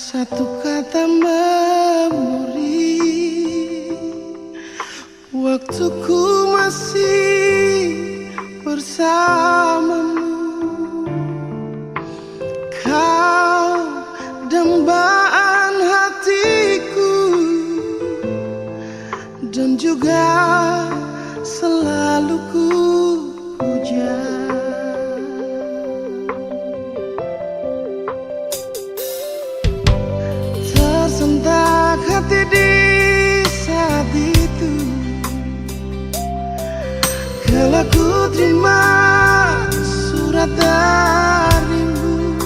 Satu kata memori, waktuku masih bersamamu. Kau dambaan hatiku dan juga selalu ku puja. Tersentak hati di saat itu, kala ku terima surat darimu.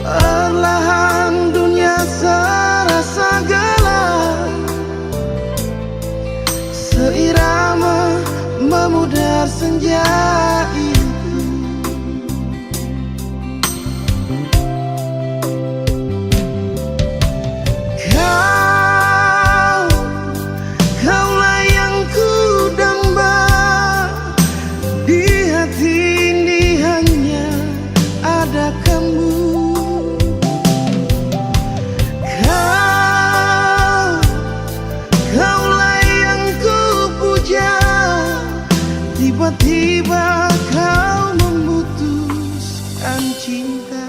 Perlahan dunia serasa gelap, seirama memudar senja itu. Kaulah yang ku damba, di hati ini hanya ada kamu. Kaulah yang ku puja, tiba-tiba kau memutuskan cinta.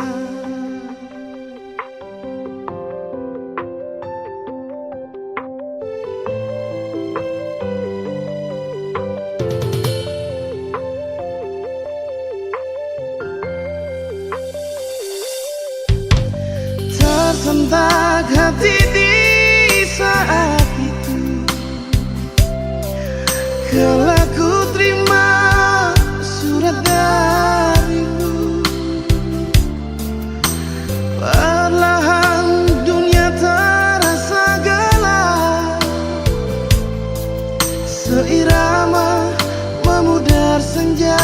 Tersentak hati di saat itu, kala ku terima surat darimu. Perlahan dunia terasa gelap, seirama memudar senja.